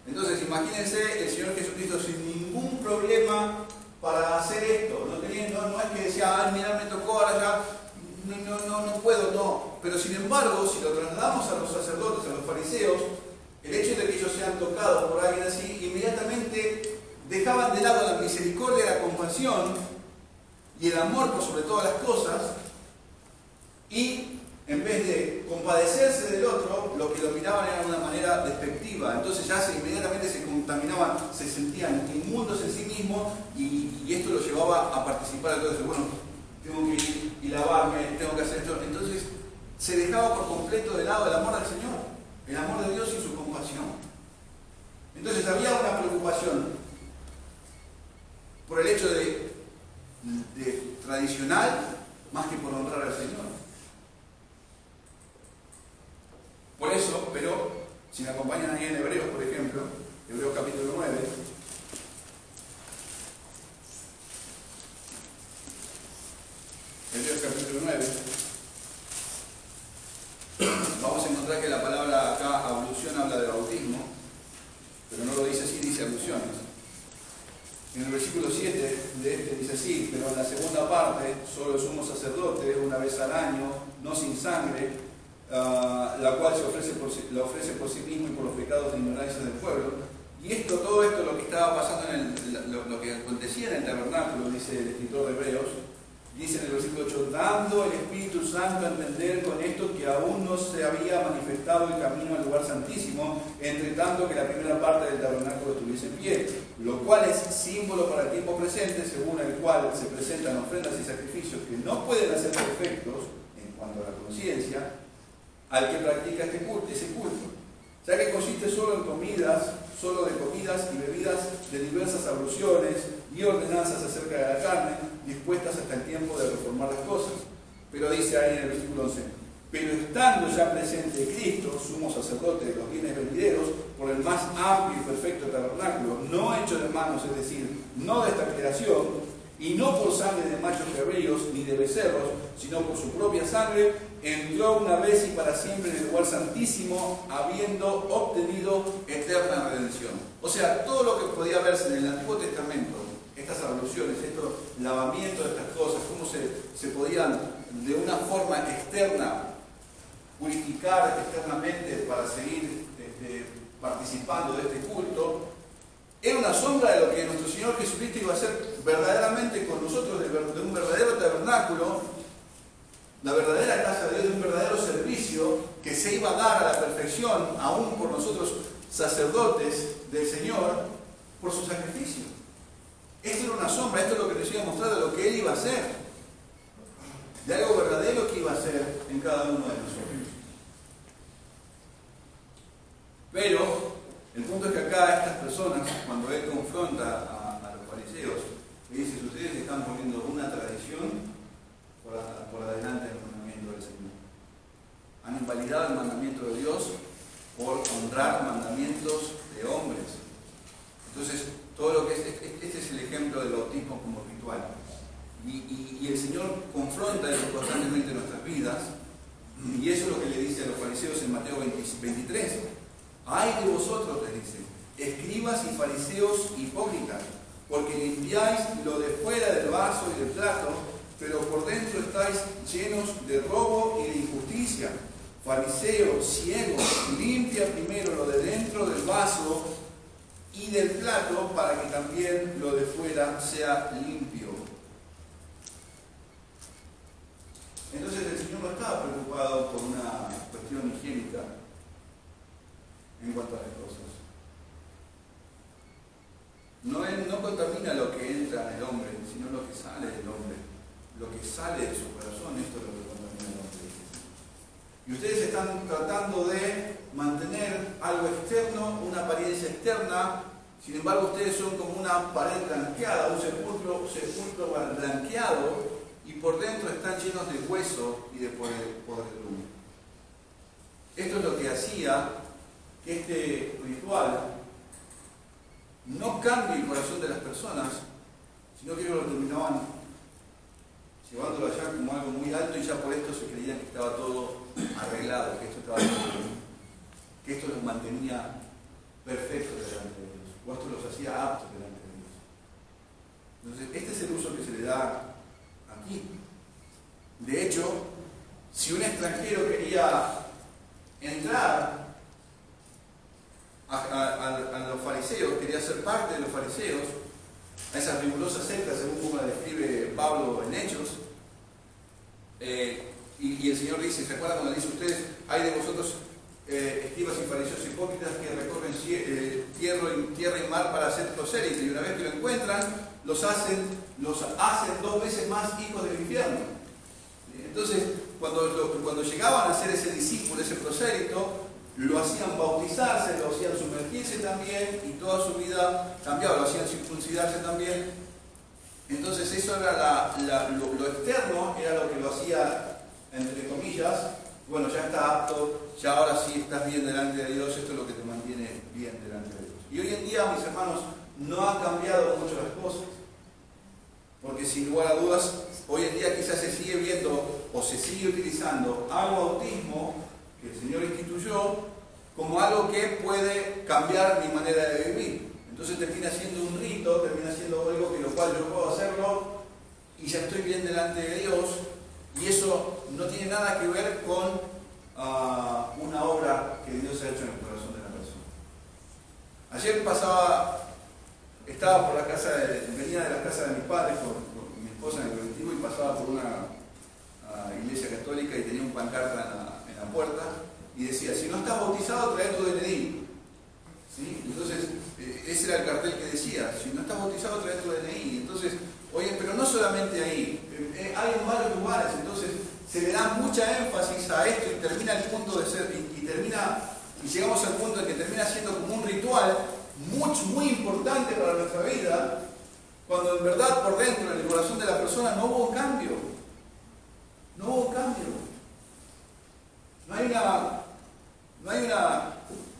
Entonces imagínense el Señor Jesucristo sin ningún problema para hacer esto. No es que decía: ay, mira, me tocó, ahora ya no puedo, no. Pero sin embargo, si lo trasladamos a los sacerdotes, a los fariseos, el hecho de que ellos sean tocados por alguien así, inmediatamente dejaban de lado la misericordia, la compasión y el amor por sobre todas las cosas, y en vez de compadecerse del otro, lo que lo miraban era de una manera despectiva. Entonces ya inmediatamente se contaminaban, se sentían inmundos en sí mismos, y esto los llevaba a participar. Entonces, bueno, tengo que ir y lavarme, tengo que hacer esto. Entonces se dejaba por completo de lado el amor al Señor, el amor de Dios y su compasión. Entonces había una preocupación por el hecho de tradicional más que por honrar al Señor. Por eso, pero si me acompañan ahí en Hebreos, por ejemplo, Hebreos capítulo 9, Hebreos capítulo 9, vamos a encontrar que la palabra acá, ablución, habla de bautismo, pero no lo dice así, dice abluciones. En el versículo 7 de este dice así: pero en la segunda parte, solo el sumo sacerdote, una vez al año, no sin sangre, la cual la ofrece por sí mismo y por los pecados de ignorancia del pueblo. Y todo esto, lo que estaba pasando lo que acontecía en el tabernáculo, dice el escritor de Hebreos, Dice en el versículo 8, dando el Espíritu Santo a entender con esto que aún no se había manifestado el camino al lugar santísimo, entre tanto que la primera parte del tabernáculo estuviese en pie, lo cual es símbolo para el tiempo presente, según el cual se presentan ofrendas y sacrificios que no pueden hacer perfectos, en cuanto a la conciencia, al que practica ese culto, ya que consiste solo de comidas y bebidas de diversas abluciones y ordenanzas acerca de la carne, dispuestas hasta el tiempo de reformar las cosas. Pero dice ahí en el versículo 11, pero estando ya presente Cristo, sumo sacerdote de los bienes venideros, por el más amplio y perfecto tabernáculo, no hecho de manos, es decir, no de esta creación, y no por sangre de machos cabríos ni de becerros, sino por su propia sangre, entró una vez y para siempre en el lugar santísimo, habiendo obtenido eterna redención. O sea, todo lo que podía verse en el Antiguo Testamento, estas abluciones, estos lavamientos de estas cosas, cómo se podían de una forma externa purificar externamente para seguir participando de este culto, era una sombra de lo que nuestro Señor Jesucristo iba a hacer verdaderamente con nosotros, de un verdadero tabernáculo, la verdadera casa de Dios, de un verdadero servicio que se iba a dar a la perfección, aún por nosotros sacerdotes del Señor, por su sacrificio. Esto era una sombra, esto es lo que les iba a mostrar de lo que Él iba a hacer, de algo verdadero que iba a hacer en cada uno de nosotros. Pero el punto es que acá estas personas, cuando Él confronta a los fariseos, le dice, ustedes están poniendo una tradición por adelante del mandamiento del Señor. Han invalidado el mandamiento de Dios por honrar mandamientos de hombres. Entonces, todo lo que este es el ejemplo del bautismo como ritual. Y el Señor confronta eso constantemente en nuestras vidas, y eso es lo que le dice a los fariseos en Mateo 23. ¡Ay de vosotros!, les dice, escribas y fariseos hipócritas, porque limpiáis lo de fuera del vaso y del plato, pero por dentro estáis llenos de robo y de injusticia. Fariseo, ciego, limpia primero lo de dentro del vaso y del plato, para que también lo de fuera sea limpio. Entonces el Señor no estaba preocupado por una cuestión higiénica en cuanto a las cosas. Él no contamina lo que entra en el hombre, sino lo que sale del hombre. Lo que sale de su corazón, esto es lo que contamina el hombre. Y ustedes están tratando de mantener algo externo, una apariencia externa. Sin embargo, ustedes son como una pared blanqueada, un sepulcro blanqueado, y por dentro están llenos de hueso y de podredumbre. Esto es lo que hacía que este ritual no cambie el corazón de las personas, sino que ellos lo terminaban llevándolo allá como algo muy alto, y ya por esto se creían que estaba todo arreglado, que esto estaba todo bien, que esto los mantenía perfectos delante de Dios, o esto los hacía aptos delante de Dios. Entonces, este es el uso que se le da aquí. De hecho, si un extranjero quería entrar a los fariseos, quería ser parte de los fariseos, a esa rigurosa secta, según como la describe Pablo en Hechos, y el Señor dice, ¿se acuerdan cuando dice ustedes, hay de vosotros escribas y fariseos hipócritas que recorren tierra y mar para hacer prosélitos, y una vez que lo encuentran, los hacen 2 veces más hijos del infierno? Entonces, cuando llegaban a ser ese discípulo, ese prosélito, lo hacían bautizarse, lo hacían sumergirse también, y toda su vida cambiaba, lo hacían circuncidarse también. Entonces eso era lo externo, era lo que lo hacía, entre comillas, bueno, ya está apto, ya ahora sí estás bien delante de Dios, esto es lo que te mantiene bien delante de Dios. Y hoy en día, mis hermanos, no han cambiado mucho las cosas, porque sin lugar a dudas, hoy en día quizás se sigue viendo o se sigue utilizando al bautismo que el Señor instituyó como algo que puede cambiar mi manera de vivir. Entonces termina siendo un rito, termina siendo algo que lo cual yo puedo hacerlo y ya estoy bien delante de Dios, y eso no tiene nada que ver con una obra que Dios ha hecho en el corazón de la persona. Ayer estaba por venía de la casa de mis padres con mi esposa en el colectivo, y pasaba por pancarta en la puerta y decía, si no estás bautizado, trae tu DNI. ¿Sí? Entonces, ese era el cartel que decía, si no estás bautizado, trae tu DNI. Entonces, oye, pero no solamente ahí, hay en varios lugares, entonces se le da mucha énfasis a esto y termina el punto de ser, y llegamos al punto de que termina siendo como un ritual muy importante para nuestra vida, cuando en verdad por dentro, en el corazón de la persona, no hubo cambio. No hubo cambio. No hay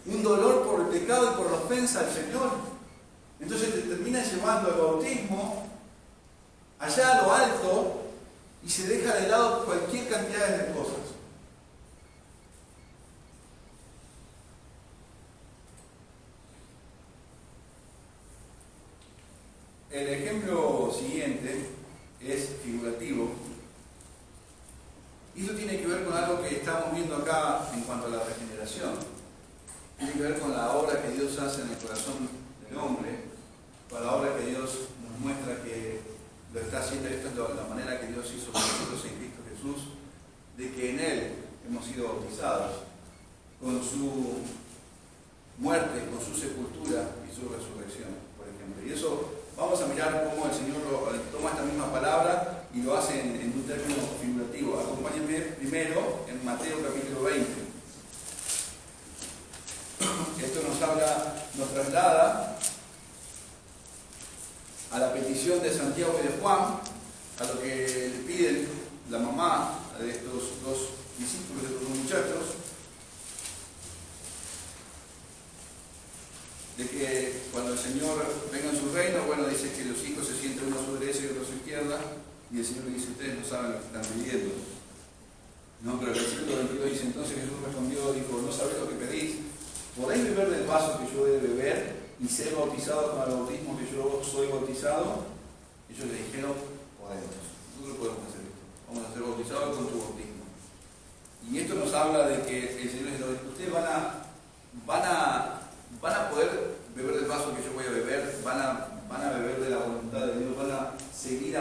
un dolor por el pecado y por la ofensa al Señor. Entonces te termina llevando al bautismo allá a lo alto y se deja de lado cualquier cantidad de cosas. El ejemplo siguiente es figurativo. Y esto tiene que ver con algo que estamos viendo acá en cuanto a la regeneración. Tiene que ver con la obra que Dios hace en el corazón del hombre, con la obra que Dios nos muestra que lo está haciendo. Esta es la manera que Dios hizo con nosotros en Cristo Jesús, de que en Él hemos sido bautizados, con su muerte, con su sepultura y su resurrección, por ejemplo. Y eso vamos a mirar cómo el Señor toma esta misma palabra y lo hace en un término figurativo. Acompáñenme primero en Mateo capítulo 20. Esto nos traslada a la petición de Santiago y de Juan, a lo que le piden la mamá de estos dos discípulos, de estos dos muchachos, de que cuando el Señor venga en su reino, bueno, dice que los hijos se sienten uno a su derecha y otro a su izquierda, y el Señor le dice, ustedes no saben lo que están pidiendo. No, pero el versículo 22 dice, entonces Jesús respondió, dijo, no sabéis lo que pedís, ¿podéis beber del vaso que yo he de beber y ser bautizado con el bautismo que yo soy bautizado? Ellos le dijeron, podemos, nosotros podemos hacer esto, vamos a ser bautizados con tu bautismo. Y esto nos habla de que el Señor les dice, ustedes van a poder beber del vaso que yo voy a beber, van a beber de la voluntad de Dios, van a seguir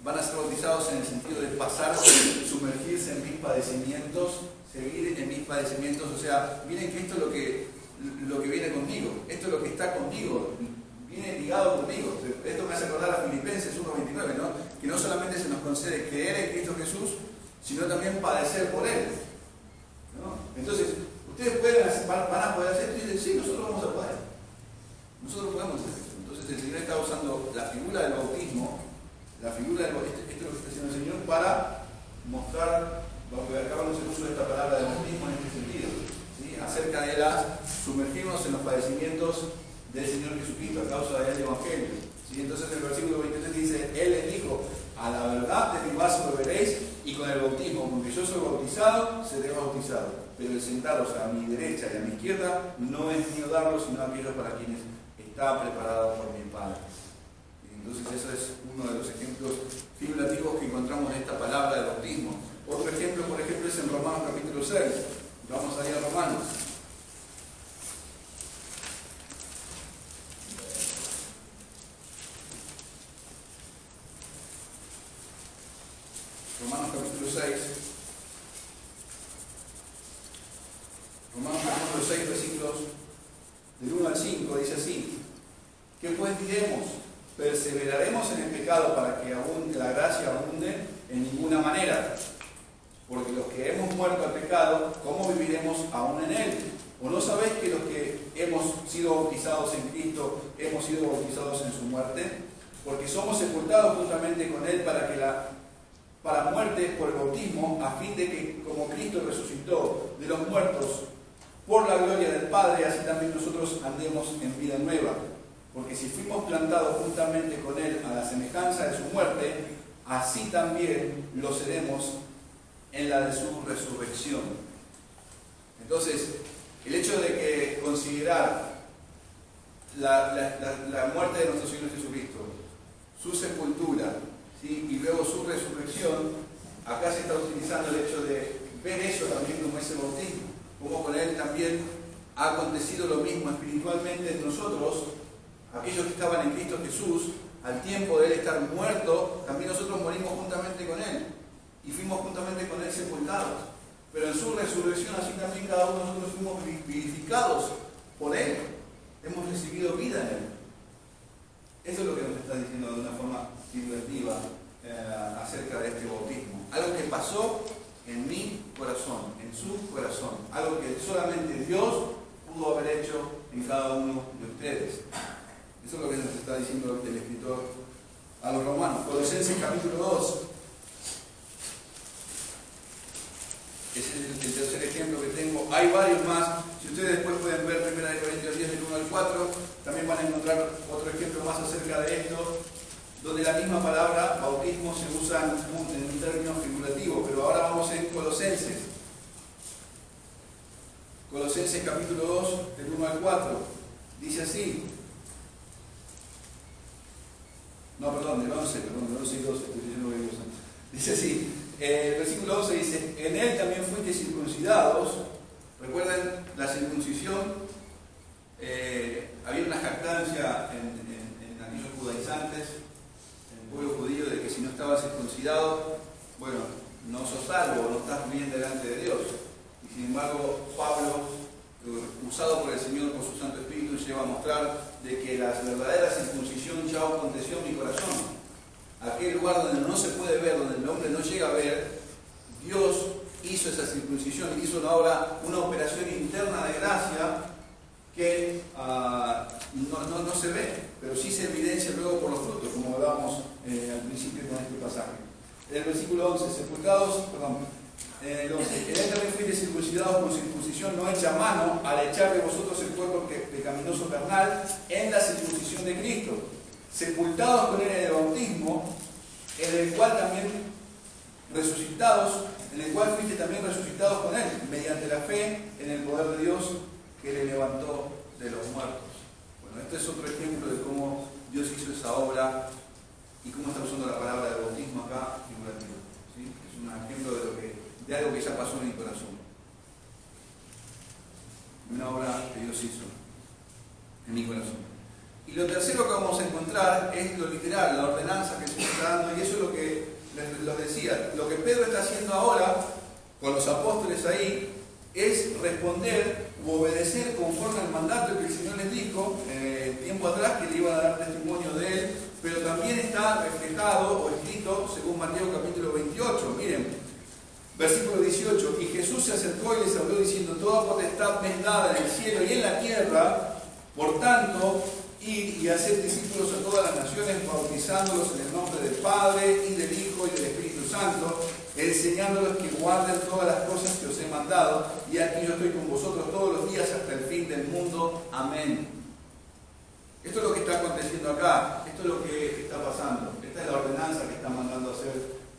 van a ser bautizados en el sentido de pasar, sumergirse en mis padecimientos, seguir en mis padecimientos. O sea, miren que esto es lo que viene conmigo, esto es lo que está conmigo, viene ligado conmigo. Esto me hace acordar a Filipenses 1:29, ¿no? Que no solamente se nos concede creer en Cristo Jesús, sino también padecer por Él, ¿no? Entonces, ustedes van a poder hacer esto y dicen, sí, nosotros vamos a poder. Nosotros podemos hacer esto. Entonces el Señor está usando la figura del bautismo, esto es lo que está haciendo el Señor para mostrar, acá vamos a hacer uso de esta palabra de bautismo en este sentido, ¿sí? Acerca de sumergirnos en los padecimientos del Señor Jesucristo a causa del Evangelio, ¿sí? Entonces el versículo 23 dice, Él les dijo, a la verdad de mi vaso beberéis y con el bautismo, porque yo soy bautizado, seré bautizado. Pero el sentaros a mi derecha y a mi izquierda no es mío darlo, sino aquello para quienes está preparado por mi Padre. Y entonces eso es uno de los ejemplos figurativos que encontramos en esta palabra de bautismo. Otro ejemplo, por ejemplo, es en Romanos capítulo 6. Vamos a ir a Romanos. Romanos capítulo 6. Romanos capítulo 6, versículos del 1 al 5, dice así: ¿qué pues diremos? ¿Perseveraremos en el pecado para que la gracia abunde? En ninguna manera. Porque los que hemos muerto al pecado, ¿cómo viviremos aún en él? ¿O no sabéis que los que hemos sido bautizados en Cristo, hemos sido bautizados en su muerte? Porque somos sepultados juntamente con él para muerte por el bautismo, a fin de que, como Cristo resucitó de los muertos por la gloria del Padre, así también nosotros andemos en vida nueva. Porque si fuimos plantados juntamente con Él a la semejanza de su muerte, así también lo seremos en la de su resurrección. Entonces, el hecho de que considerar la muerte de nuestro Señor Jesucristo, su sepultura, ¿sí?, y luego su resurrección, acá se está utilizando el hecho de ver eso también como ese bautismo, como con Él también ha acontecido lo mismo espiritualmente en nosotros. Aquellos que estaban en Cristo Jesús, al tiempo de Él estar muerto, también nosotros morimos juntamente con Él. y fuimos juntamente con Él sepultados. Pero en su resurrección, así también cada uno de nosotros fuimos vivificados por Él. Hemos recibido vida en Él. Eso es lo que nos está diciendo de una forma figurativa acerca de este bautismo. Algo que pasó en mi corazón, en su corazón. Algo que solamente Dios pudo haber hecho en cada uno de ustedes. Eso es lo que nos está diciendo el escritor a los romanos. Colosenses capítulo 2. Ese es el tercer ejemplo que tengo. Hay varios más. Si ustedes después pueden ver 1 Corintios 10 del 1 al 4, también van a encontrar otro ejemplo más acerca de esto, donde la misma palabra bautismo se usa en un término figurativo. Pero ahora vamos en Colosenses. Colosenses capítulo 2 del 1 al 4. Dice así. No, perdón, del 11 y 12. Estoy diciendo que dice así. El versículo 11 dice: en Él también fuiste circuncidados. Recuerden la circuncisión. Había una jactancia en aquellos judaizantes, en el pueblo judío, de que si no estabas circuncidado, bueno, no sos salvo, no estás bien delante de Dios. Y sin embargo, Pablo, usado por el Señor con su Santo Espíritu, lleva a mostrar de que la verdadera circuncisión ya aconteció en mi corazón. Aquel lugar donde no se puede ver, donde el hombre no llega a ver, Dios hizo esa circuncisión, hizo ahora una operación interna de gracia que no se ve, pero sí se evidencia luego por los frutos, como hablábamos al principio con este pasaje. El versículo 11, el 11, en Él también fuiste circuncidados con circuncisión no hecha a mano, al echar de vosotros el cuerpo pecaminoso carnal en la circuncisión de Cristo, sepultados con Él en el bautismo, en el cual fuiste también resucitados con Él, mediante la fe en el poder de Dios que le levantó de los muertos. Bueno, este es otro ejemplo de cómo Dios hizo esa obra y cómo está usando la palabra del bautismo acá figurativo. ¿Sí? Es un ejemplo de algo que ya pasó en mi corazón. Una obra que Dios hizo en mi corazón. Y lo tercero que vamos a encontrar es lo literal, la ordenanza que se está dando, y eso es lo que les decía. Lo que Pedro está haciendo ahora con los apóstoles ahí es responder u obedecer conforme al mandato que el Señor les dijo tiempo atrás, que le iban a dar testimonio de Él, pero también está reflejado o escrito según Mateo capítulo 28. Miren, versículo 18: y Jesús se acercó y les habló diciendo: toda potestad me es dada en el cielo y en la tierra, por tanto, ir y hacer discípulos a todas las naciones, bautizándolos en el nombre del Padre, y del Hijo, y del Espíritu Santo, enseñándolos que guarden todas las cosas que os he mandado, y aquí yo estoy con vosotros todos los días hasta el fin del mundo. Amén. Esto es lo que está aconteciendo acá, esto es lo que está pasando, esta es la ordenanza que está mandando a hacer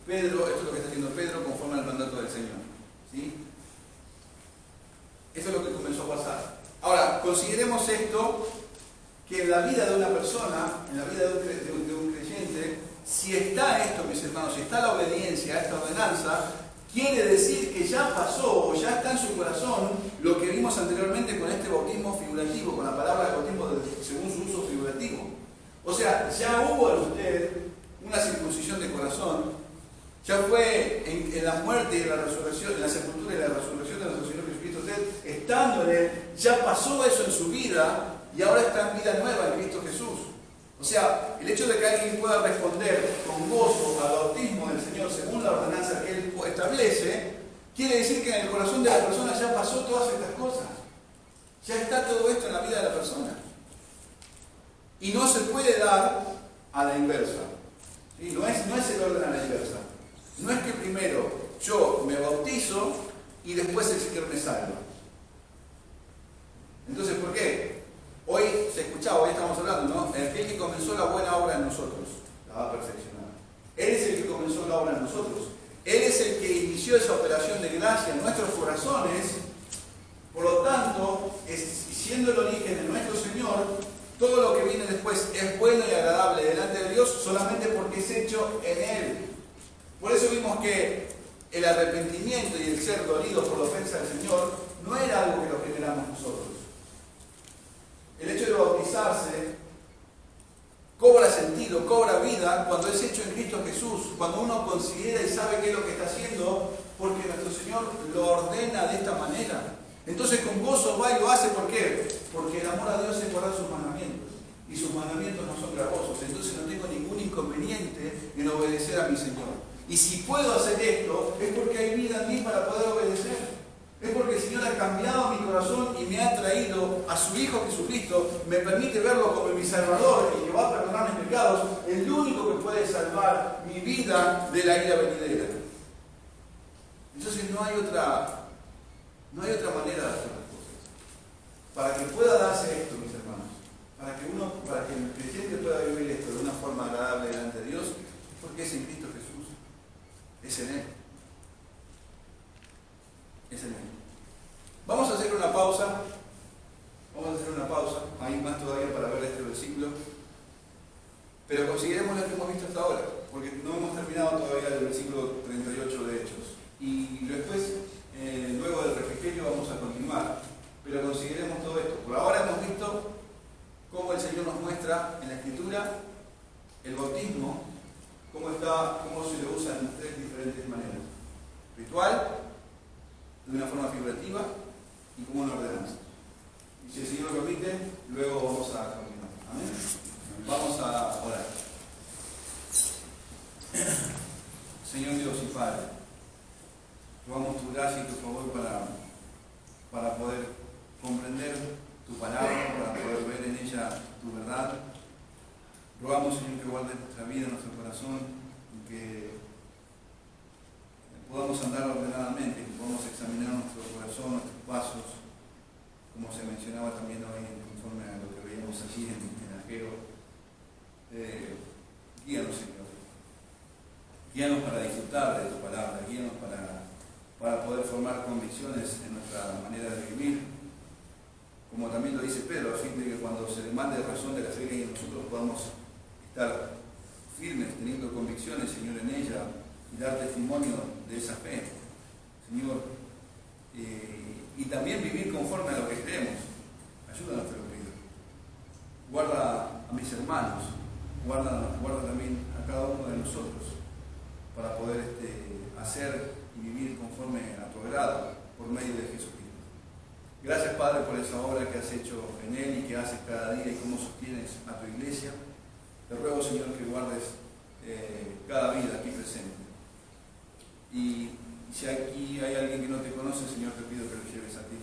Pedro, esto es lo que está haciendo Pedro conforme al mandato del Señor. ¿Sí? Esto es lo que comenzó a pasar. Ahora, consideremos esto, que en la vida de una persona, en la vida de un creyente, si está esto, mis hermanos, si está la obediencia a esta ordenanza, quiere decir que ya pasó o ya está en su corazón lo que vimos anteriormente con este bautismo figurativo, con la palabra de bautismo según su uso figurativo. O sea, ya hubo en usted una circuncisión de corazón, ya fue en la muerte y en la resurrección, en la sepultura y la resurrección de nuestro Señor Jesucristo, usted estando en Él, ya pasó eso en su vida y ahora está en vida nueva en Cristo Jesús. O sea, el hecho de que alguien pueda responder con gozo al bautismo del Señor según la ordenanza que Él establece, quiere decir que en el corazón de la persona ya pasó todas estas cosas. Ya está todo esto en la vida de la persona. Y no se puede dar a la inversa. ¿Sí? No es el orden a la inversa. No es que primero yo me bautizo y después el Señor me salva. Entonces, ¿por qué? Hoy se escuchaba, hoy estamos hablando, ¿no? Aquel que comenzó la buena obra en nosotros, la va a perfeccionar. Él es el que comenzó la obra en nosotros. Él es el que inició esa operación de gracia en nuestros corazones. Por lo tanto, siendo el origen de nuestro Señor, todo lo que viene después es bueno y agradable delante de Dios solamente porque es hecho en Él. Por eso vimos que el arrepentimiento y el ser dolido por la ofensa del Señor no era algo que lo generamos nosotros. El hecho de bautizarse cobra sentido, cobra vida cuando es hecho en Cristo Jesús, cuando uno considera y sabe qué es lo que está haciendo, porque nuestro Señor lo ordena de esta manera. Entonces con gozo va y lo hace, ¿por qué? Porque el amor a Dios es guardar sus mandamientos, y sus mandamientos no son gravosos, entonces no tengo ningún inconveniente en obedecer a mi Señor. Y si puedo hacer esto, es porque hay vida en mí para poder obedecer. Es porque el Señor ha cambiado mi corazón y me ha traído a su Hijo Jesucristo, me permite verlo como mi Salvador y que va a perdonar mis pecados, el único que puede salvar mi vida de la ira venidera. Entonces no hay otra manera de hacer las cosas. Para que pueda darse esto, mis hermanos, para que el creyente pueda vivir esto de una forma agradable delante de Dios, es porque es en Cristo Jesús, es en Él. Es en Él. Vamos a hacer una pausa. Hay más todavía para ver este versículo. Pero consideremos lo que hemos visto hasta ahora, porque no hemos terminado todavía el versículo 38 de Hechos. Y después, luego del refrigerio, vamos a continuar. Pero consideremos todo esto. Por ahora hemos visto cómo el Señor nos muestra en la Escritura el bautismo, cómo se lo usa en tres diferentes maneras: ritual, de una forma figurativa, y como una ordenanza. Y si el Señor lo permite, luego vamos a continuar. Amén. Vamos a orar. Señor Dios y Padre, rogamos tu gracia y tu favor para poder comprender tu palabra, para poder ver en ella tu verdad. Rogamos, Señor, que guardes nuestra vida, nuestro corazón, y que podamos andar ordenadamente, que podamos examinar nuestro corazón, nuestros pasos, como se mencionaba también hoy, conforme a lo que veíamos allí en Ageo. Guíanos, Señor. Guíanos para disfrutar de tu palabra, guíanos para poder formar convicciones en nuestra manera de vivir, como también lo dice Pedro, a fin de que cuando se demande razón de la fe que nosotros podamos estar firmes, teniendo convicciones, Señor, en ella, y dar testimonio de esa fe, Señor, y también vivir conforme a lo que creemos. Ayúdanos, te lo pido. Guarda a mis hermanos, guarda también a cada uno de nosotros, para poder hacer y vivir conforme a tu agrado, por medio de Jesucristo. Gracias, Padre, por esa obra que has hecho en Él y que haces cada día, y cómo sostienes a tu iglesia. Te ruego, Señor, que guardes cada vida aquí presente. Y si aquí hay alguien que no te conoce, Señor, te pido que lo lleves a ti,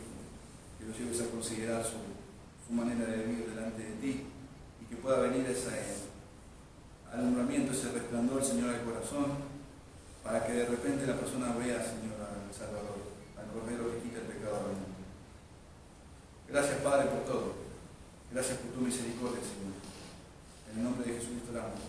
que lo lleves a considerar su manera de vivir delante de ti, y que pueda venir ese alumbramiento, ese resplandor, Señor, al corazón, para que de repente la persona vea, Señor, al Salvador, al Cordero que quita el pecado del mundo. Gracias, Padre, por todo. Gracias por tu misericordia, Señor. En el nombre de Jesucristo oramos.